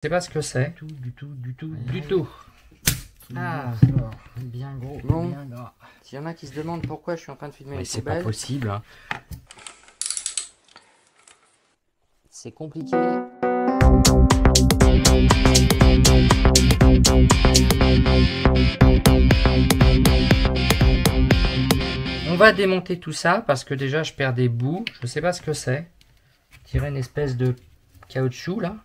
Je sais pas ce que c'est. Du tout. Ah, bien gros, Bon. bien gras. S'il y en a qui se demandent pourquoi je suis en train de filmer Mais une c'est pas poubelle, possible. Hein. c'est compliqué. On va démonter tout ça parce que déjà je perds des bouts. Je sais pas ce que c'est. Tirer une espèce de caoutchouc là,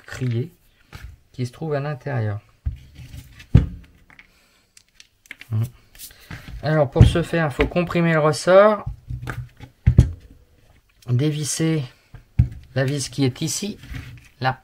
grillé, qui se trouve à l'intérieur. Alors pour ce faire, il faut comprimer le ressort, dévisser la vis qui est ici, là.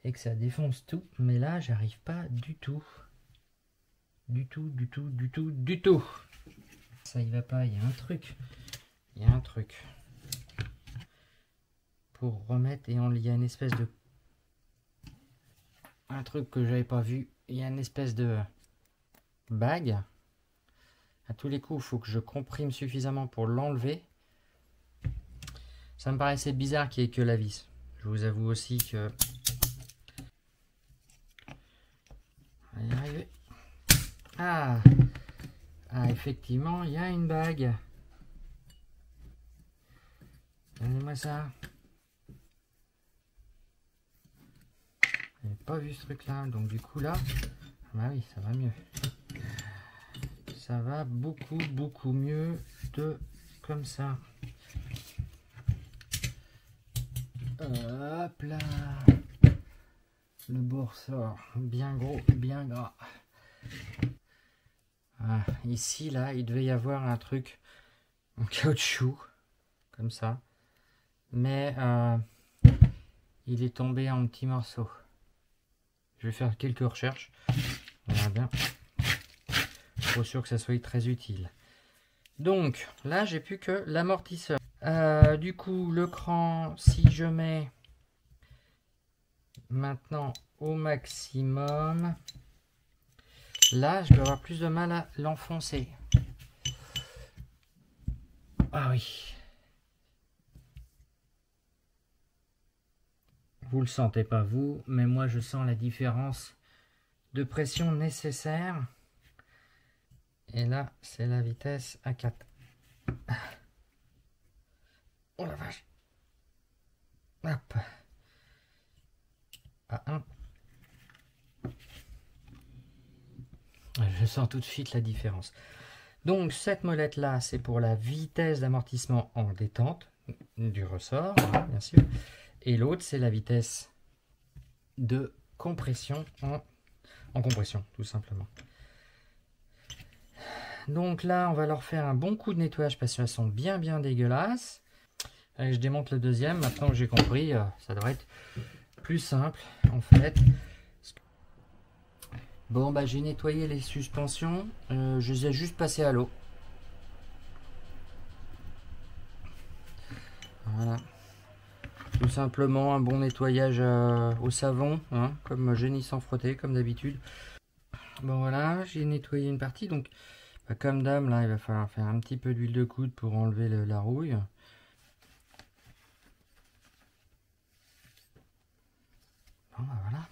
Et que ça défonce tout, mais là j'arrive pas du tout. Du tout. Ça y va pas, il y a un truc. Il y a un truc. Pour remettre, et il y a une espèce de... Un truc que j'avais pas vu. Il y a une espèce de bague. À tous les coups, il faut que je comprime suffisamment pour l'enlever. Ça me paraissait bizarre qu'il n'y ait que la vis. Je vous avoue aussi que... On va y arriver. Ah, effectivement, il y a une bague. Donnez-moi ça. J'avais pas vu ce truc là, donc du coup là, bah oui, ça va mieux. Ça va beaucoup mieux de comme ça. Hop là. Le bord sort bien gros, bien gras. Ah, ici là, il devait y avoir un truc en caoutchouc comme ça, mais il est tombé en petits morceaux. Je vais faire quelques recherches. On verra bien. Trop sûr que ça soit très utile. Donc là, j'ai plus que l'amortisseur. Du coup, le cran, si je mets maintenant au maximum, là, je vais avoir plus de mal à l'enfoncer. Ah oui. Vous le sentez pas vous, mais moi je sens la différence de pression nécessaire. Et là, c'est la vitesse à 4. Oh la vache. Hop. À 1. Je sens tout de suite la différence. Donc cette molette là, c'est pour la vitesse d'amortissement en détente du ressort, hein, bien sûr. Et l'autre, c'est la vitesse de compression en compression, tout simplement. Donc là, on va leur faire un bon coup de nettoyage parce qu'elles sont bien dégueulasses. Allez, je démonte le deuxième. Maintenant que j'ai compris, ça devrait être plus simple en fait. Bon, bah j'ai nettoyé les suspensions. Je les ai juste passées à l'eau. Voilà. Tout simplement un bon nettoyage au savon, hein, comme génie sans frotter, comme d'habitude. Bon voilà, j'ai nettoyé une partie, donc bah, comme d'hab, là il va falloir faire un petit peu d'huile de coude pour enlever la rouille. Bon bah voilà.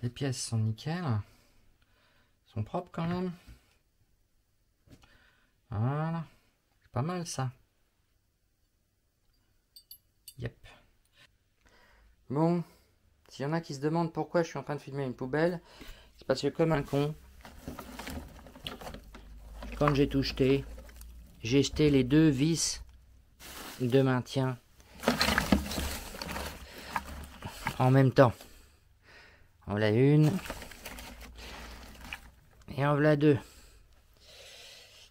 Les pièces sont nickel. Sont propres quand même. Voilà. C'est pas mal ça. Yep. Bon, s'il y en a qui se demandent pourquoi je suis en train de filmer une poubelle, c'est parce que comme un con, quand j'ai tout jeté, j'ai jeté les 2 vis de maintien en même temps. En voilà une et en voilà 2.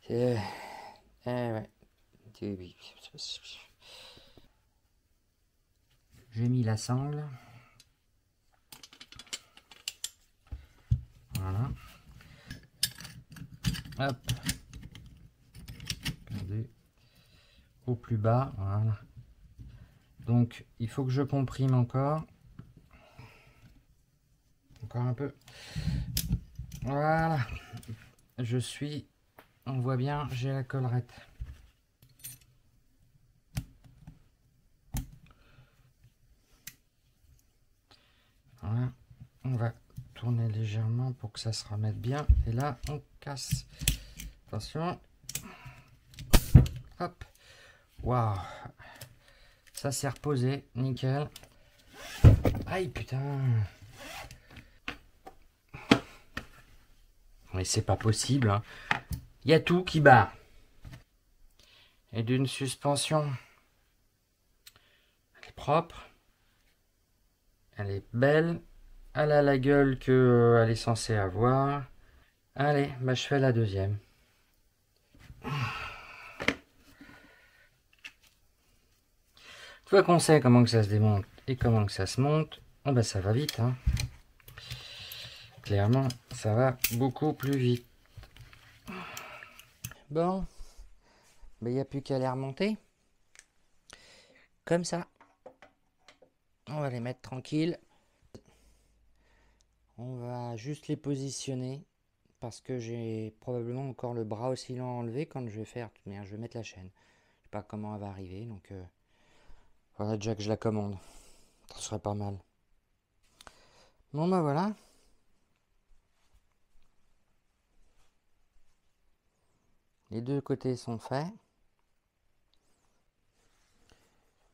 Ouais. J'ai mis la sangle. Voilà. Hop. Regardez. Au plus bas. Voilà. Donc il faut que je comprime encore. Encore un peu. Voilà. On voit bien, j'ai la collerette. Voilà. On va tourner légèrement pour que ça se remette bien. Et là, on casse. Attention. Hop. Waouh. Ça s'est reposé. Nickel. Aïe, putain. Mais c'est pas possible. Hein. Il y a tout qui bat. Et d'une suspension. Elle est propre. Elle est belle. Elle a la gueule qu'elle est censée avoir. Allez, bah je fais la deuxième. Une fois qu'on sait comment que ça se démonte et comment que ça se monte, oh bah ça va vite. Hein. Clairement, ça va beaucoup plus vite. Bon, il n'y a plus qu'à les remonter. Comme ça. On va les mettre tranquilles. On va juste les positionner parce que j'ai probablement encore le bras oscillant à enlever quand je vais faire. Mais je vais mettre la chaîne. Je sais pas comment elle va arriver, donc faudrait déjà que je la commande. Ça serait pas mal. Bon bah voilà. Les deux côtés sont faits.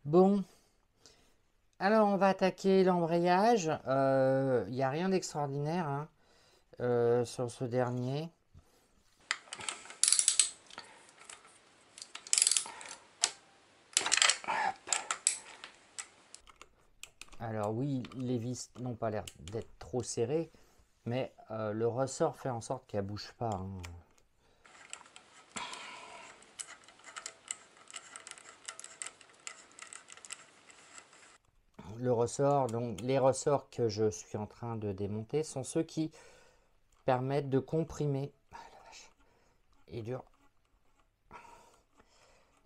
Bon. Alors on va attaquer l'embrayage. Il n'y a rien d'extraordinaire hein, sur ce dernier. Alors oui, les vis n'ont pas l'air d'être trop serrées, mais le ressort fait en sorte qu'elle ne bouge pas. Hein. Le ressort, donc les ressorts que je suis en train de démonter sont ceux qui permettent de comprimer. Ah, la vache, il est dur.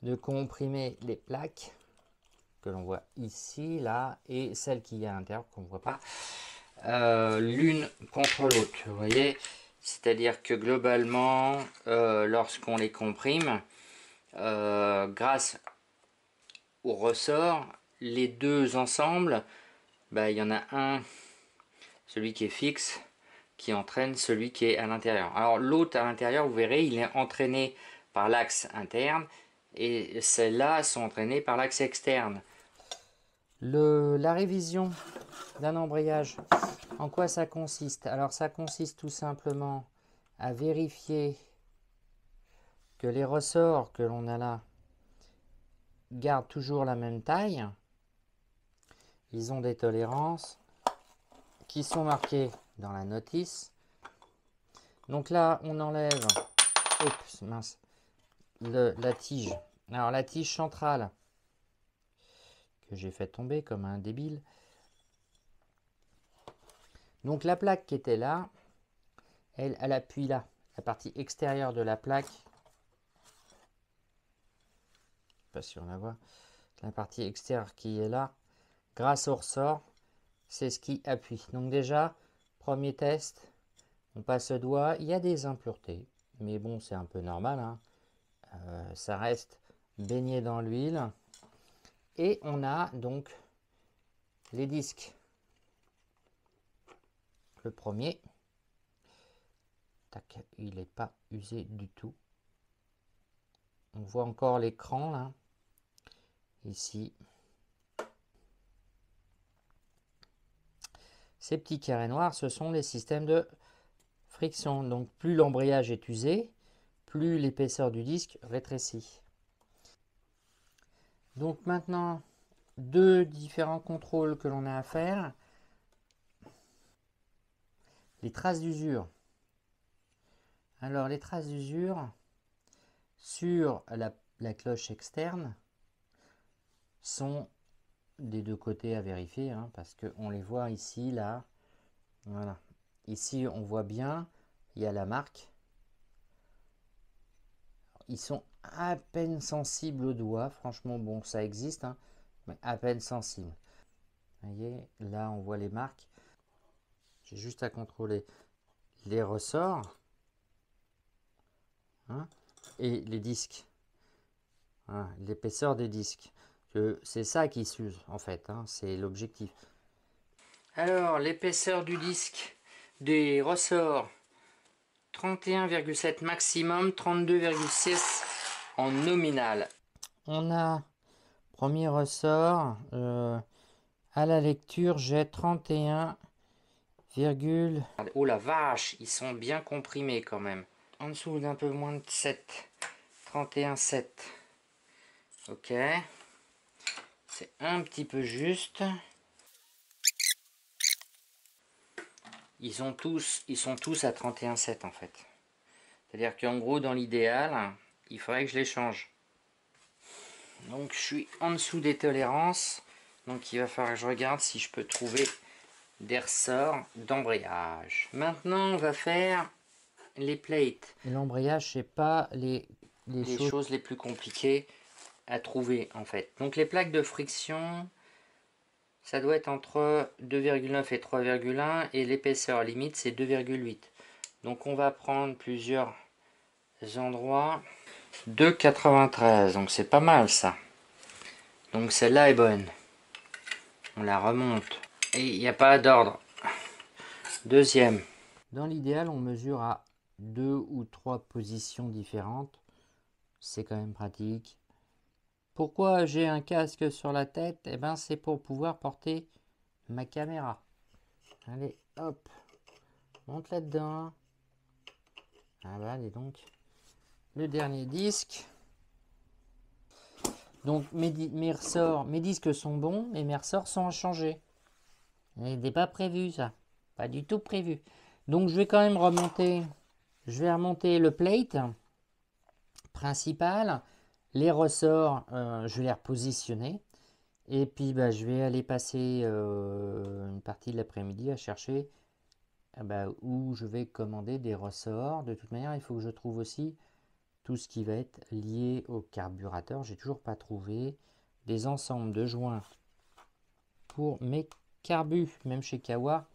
De comprimer les plaques que l'on voit ici, là, et celles qui y a à l'intérieur qu'on ne voit pas, l'une contre l'autre. Vous voyez, c'est-à-dire que globalement, lorsqu'on les comprime, grâce au ressort, les deux ensemble, bah, il y en a un, celui qui est fixe, qui entraîne celui qui est à l'intérieur. Alors l'autre à l'intérieur, vous verrez, il est entraîné par l'axe interne et celles-là sont entraînées par l'axe externe. La révision d'un embrayage, en quoi ça consiste? Alors ça consiste tout simplement à vérifier que les ressorts que l'on a là gardent toujours la même taille. Ils ont des tolérances qui sont marquées dans la notice. Donc là, on enlève oups, mince, la tige. Alors la tige centrale, que j'ai fait tomber comme un débile. Donc la plaque qui était là, elle appuie là, la partie extérieure de la plaque. Je sais pas si on la voit. La partie extérieure qui est là, grâce au ressort, c'est ce qui appuie. Donc déjà, premier test, on passe le doigt, il y a des impuretés, mais bon, c'est un peu normal. Hein. Ça reste baigné dans l'huile. Et on a donc les disques. Le premier, tac, il n'est pas usé du tout. On voit encore l'écran là, ici. Ces petits carrés noirs, ce sont les systèmes de friction. Donc plus l'embrayage est usé, plus l'épaisseur du disque rétrécit. Donc maintenant, deux différents contrôles que l'on a à faire. Les traces d'usure. Alors les traces d'usure sur la cloche externe sont des deux côtés à vérifier, hein, parce qu'on les voit ici, là. Voilà. Ici, on voit bien, il y a la marque. Ils sont à peine sensibles au doigt. Franchement, bon, ça existe. Hein. mais à peine sensible. Vous voyez, là on voit les marques. J'ai juste à contrôler les ressorts, hein, et les disques, hein, l'épaisseur des disques. C'est ça qui s'use en fait, hein, c'est l'objectif. Alors l'épaisseur du disque, des ressorts, 31,7 maximum, 32,6 en nominal. On a premier ressort, à la lecture j'ai 31, oh la vache, ils sont bien comprimés quand même. En dessous d'un peu moins de 7, 31,7. Ok, c'est un petit peu juste. Ils sont tous à 31,7 en fait. C'est-à-dire qu'en gros, dans l'idéal, il faudrait que je les change. Donc je suis en dessous des tolérances. Donc il va falloir que je regarde si je peux trouver des ressorts d'embrayage. Maintenant, on va faire les plates. L'embrayage, c'est pas les choses les plus compliquées à trouver en fait. Donc les plaques de friction, ça doit être entre 2,9 et 3,1 et l'épaisseur limite c'est 2,8. Donc on va prendre plusieurs endroits. 2,93, donc c'est pas mal ça. Donc celle-là est bonne. On la remonte. Et il n'y a pas d'ordre. Deuxième. Dans l'idéal, on mesure à 2 ou 3 positions différentes. C'est quand même pratique. Pourquoi j'ai un casque sur la tête? Eh ben, c'est pour pouvoir porter ma caméra. Allez, hop. Monte là-dedans. Ah bah, allez donc. Le dernier disque. Donc mes ressorts, mes disques sont bons, mais mes ressorts sont à changer. C'était pas prévu ça. Pas du tout prévu. Donc je vais quand même remonter. Je vais remonter le plate principal. Les ressorts, je vais les repositionner. Et puis bah, je vais aller passer une partie de l'après-midi à chercher où je vais commander des ressorts. De toute manière, il faut que je trouve aussi tout ce qui va être lié au carburateur. J'ai toujours pas trouvé des ensembles de joints pour mes carbus. Même chez Kawa,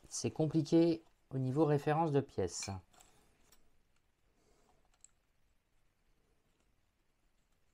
c'est compliqué au niveau référence de pièces.